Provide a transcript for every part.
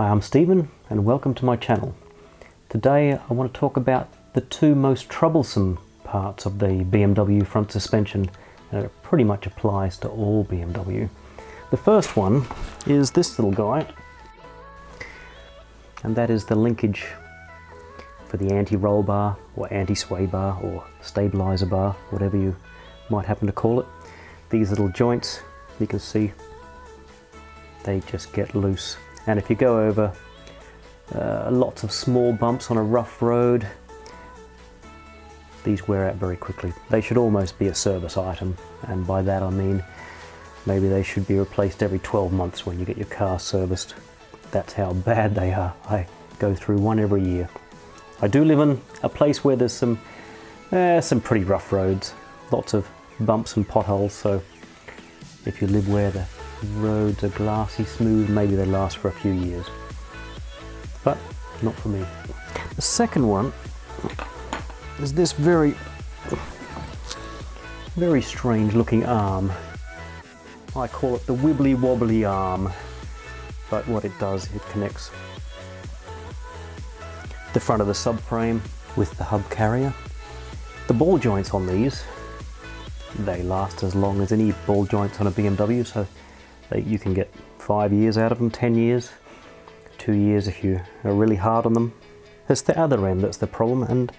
Hi, I'm Stephen and welcome to my channel. Today I want to talk about the two most troublesome parts of the BMW front suspension, and it pretty much applies to all BMW. The first one is this little guy, and that is the linkage for the anti-roll bar or anti-sway bar or stabilizer bar, whatever you might happen to call it. These little joints, you can see, they just get loose. And if you go over lots of small bumps on a rough road, these wear out very quickly. They should almost be a service item, and by that I mean maybe they should be replaced every 12 months when you get your car serviced. That's how bad they are. I go through one every year. I do live in a place where there's some pretty rough roads, lots of bumps and potholes, so if you live where the roads are glassy smooth, maybe they last for a few years, but not for me. The second one is this very strange looking arm. I call it the wibbly wobbly arm, but what it does, it connects the front of the subframe with the hub carrier. The ball joints on these, they last as long as any ball joints on a BMW, so you can get 5 years out of them, 10 years, 2 years if you are really hard on them. It's the other end that's the problem, and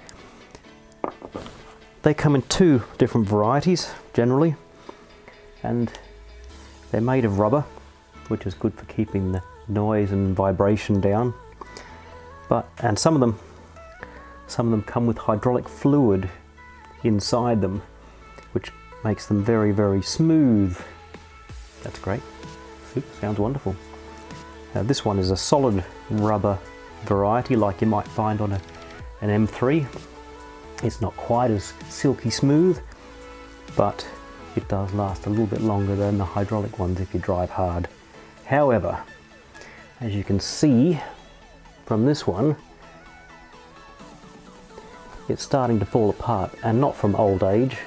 they come in two different varieties generally, and they're made of rubber, which is good for keeping the noise and vibration down. And some of them come with hydraulic fluid inside them, which makes them very, very smooth. That's great. Sounds wonderful. This one is a solid rubber variety like you might find on an M3. It's not quite as silky smooth, but it does last a little bit longer than the hydraulic ones if you drive hard. However, as you can see from this one, it's starting to fall apart, and not from old age.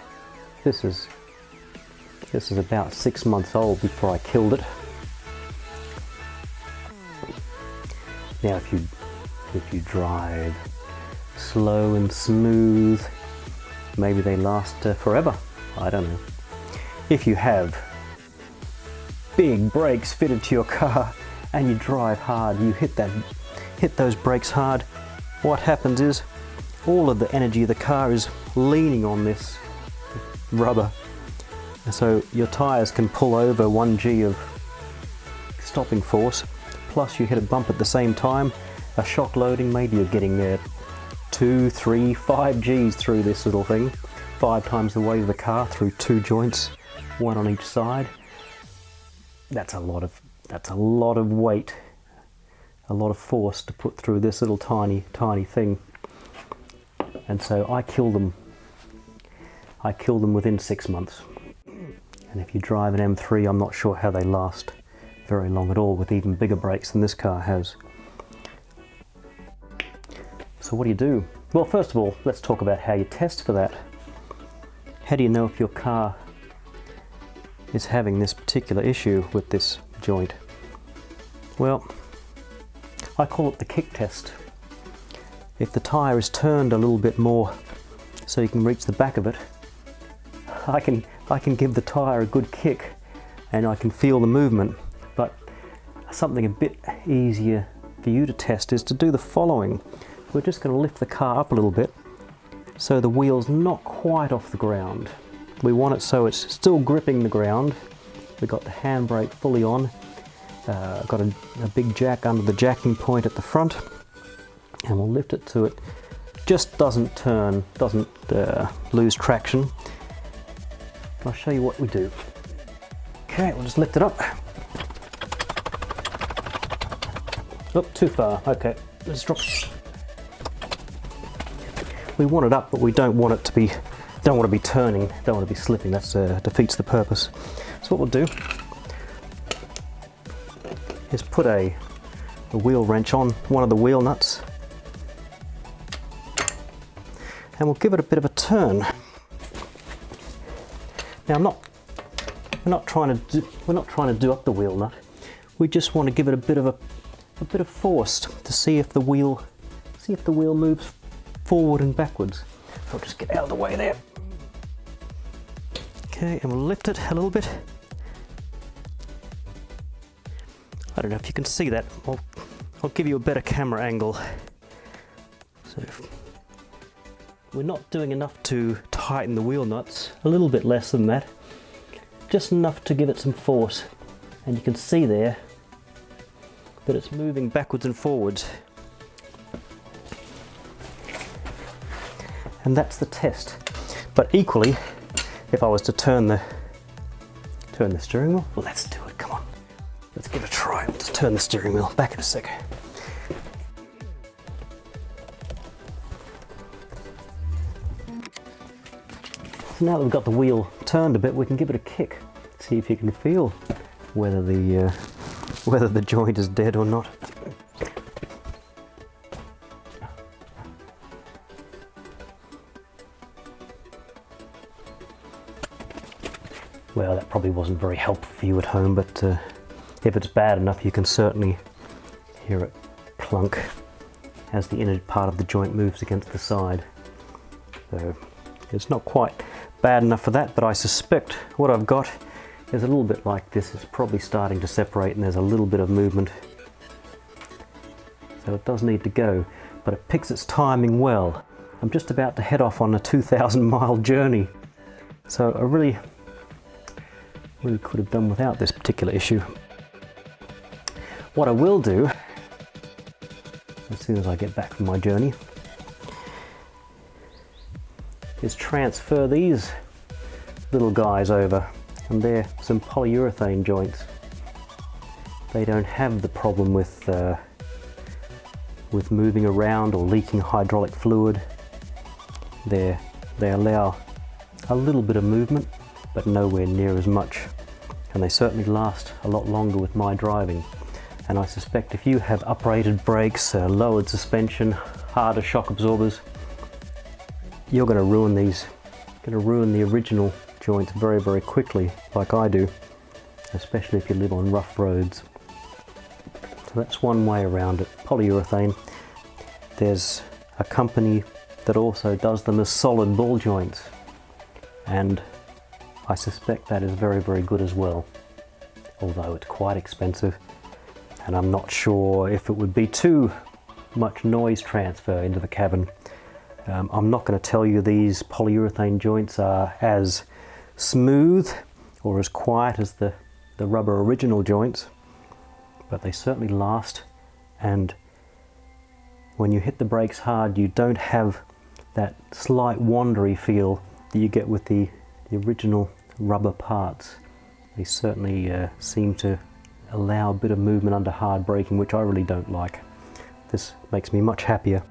This is about 6 months old before I killed it. Now if you drive slow and smooth, maybe they last forever. I don't know. If you have big brakes fitted to your car and you drive hard, you hit those brakes hard, what happens is all of the energy of the car is leaning on this rubber. So your tyres can pull over 1G of stopping force, plus you hit a bump at the same time, a shock loading, maybe you're getting 2, 3, 5 Gs through this little thing, 5 times the weight of the car through 2 joints, 1 on each side. That's a lot of weight, a lot of force to put through this little tiny thing. And so I kill them within 6 months. And if you drive an M3, I'm not sure how they last very long at all, with even bigger brakes than this car has. So what do you do? Well, first of all, let's talk about how you test for that. How do you know if your car is having this particular issue with this joint? Well, I call it the kick test. If the tyre is turned a little bit more so you can reach the back of it, I can give the tyre a good kick and I can feel the movement. But something a bit easier for you to test is to do the following. We're just going to lift the car up a little bit so the wheel's not quite off the ground. We want it so it's still gripping the ground. We've got the handbrake fully on, got a big jack under the jacking point at the front, and we'll lift it to it just doesn't turn, doesn't lose traction. I'll show you what we do. Okay, we'll just lift it up. Oh, too far. Okay, let's drop it. We want it up, but we don't want it to be, don't want to be turning, don't want to be slipping. That defeats the purpose. So what we'll do is put a wheel wrench on one of the wheel nuts, and we'll give it a bit of a turn. Now we're not trying to do up the wheel nut. We just want to give it a bit of a bit of force to see if the wheel moves forward and backwards. I'll just get out of the way there. Okay, and we'll lift it a little bit. I don't know if you can see that. I'll give you a better camera angle. So we're not doing enough to tighten the wheel nuts, a little bit less than that. Just enough to give it some force. And you can see there that it's moving backwards and forwards. And that's the test. But equally, if I was to turn the steering wheel, well, let's do it, come on. Let's give it a try. We'll just turn the steering wheel back in a sec. So now that we've got the wheel turned a bit, we can give it a kick. See if you can feel whether the joint is dead or not. Well, that probably wasn't very helpful for you at home, but if it's bad enough, you can certainly hear it clunk as the inner part of the joint moves against the side. So it's not quite bad enough for that, but I suspect what I've got is a little bit like this. It's probably starting to separate and there's a little bit of movement. So it does need to go, but it picks its timing well. I'm just about to head off on a 2,000-mile journey. So I really could have done without this particular issue. What I will do, as soon as I get back from my journey, is transfer these little guys over, and they're some polyurethane joints. They don't have the problem with moving around or leaking hydraulic fluid. They allow a little bit of movement, but nowhere near as much, and they certainly last a lot longer with my driving. And I suspect if you have uprated brakes, lowered suspension, harder shock absorbers, you're going to ruin these, ruin the original joints very, very quickly, like I do, especially if you live on rough roads. So that's one way around it, polyurethane. There's a company that also does them as solid ball joints, and I suspect that is very, very good as well, although it's quite expensive, and I'm not sure if it would be too much noise transfer into the cabin. I'm not going to tell you these polyurethane joints are as smooth or as quiet as the rubber original joints, but they certainly last, and when you hit the brakes hard you don't have that slight wandery feel that you get with the original rubber parts. They certainly seem to allow a bit of movement under hard braking, which I really don't like. This makes me much happier.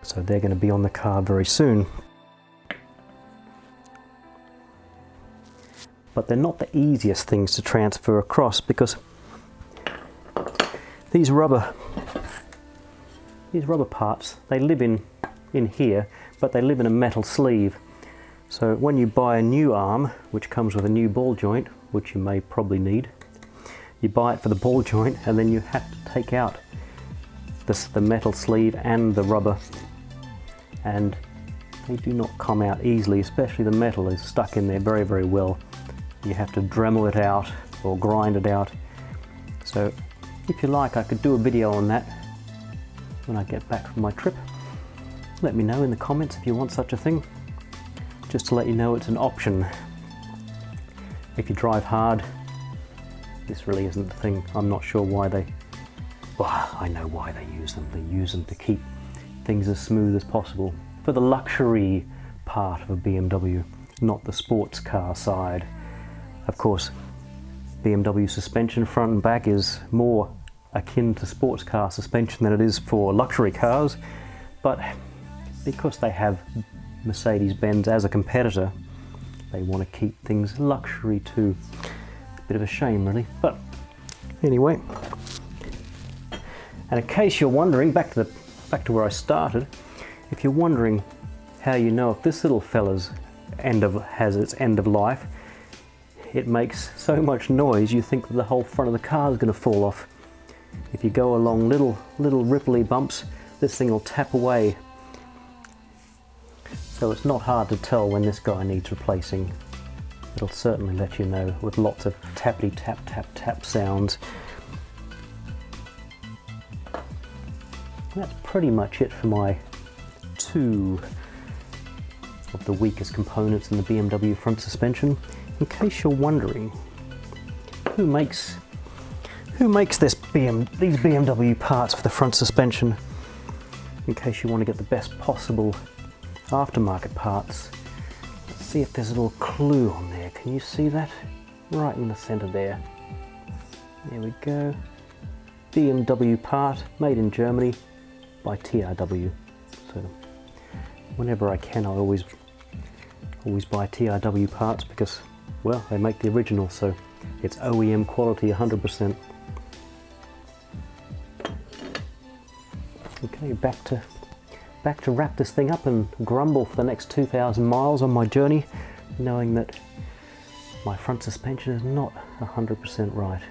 So they're going to be on the car very soon. But they're not the easiest things to transfer across, because these rubber parts, they live in here, but they live in a metal sleeve. So when you buy a new arm, which comes with a new ball joint, which you may probably need, you buy it for the ball joint, and then you have to take out the metal sleeve and the rubber, and they do not come out easily, especially the metal is stuck in there very, very well. You have to Dremel it out or grind it out. So if you like, I could do a video on that when I get back from my trip. Let me know in the comments if you want such a thing. Just to let you know, it's an option. If you drive hard, this really isn't the thing. I'm not sure why well, I know why they use them. They use them to keep things as smooth as possible for the luxury part of a BMW, not the sports car side. Of course, BMW suspension front and back is more akin to sports car suspension than it is for luxury cars, but because they have Mercedes-Benz as a competitor, they want to keep things luxury too. A bit of a shame, really, but anyway. And in case you're wondering, back to where I started, if you're wondering how you know if this little fella's has its end of life, it makes so much noise you think that the whole front of the car is going to fall off. if you go along little ripply bumps, this thing will tap away. So it's not hard to tell when this guy needs replacing. It'll certainly let you know with lots of tappity tap tap tap sounds. That's pretty much it for my two of the weakest components in the BMW front suspension. In case you're wondering, who makes these BMW parts for the front suspension? In case you want to get the best possible aftermarket parts. Let's see if there's a little clue on there. Can you see that? Right in the center there. There we go. BMW part, made in Germany by TRW. So whenever I can, I always buy TRW parts because, well, they make the original, so it's OEM quality 100%. Okay, back to wrap this thing up and grumble for the next 2,000 miles on my journey, knowing that my front suspension is not 100% right.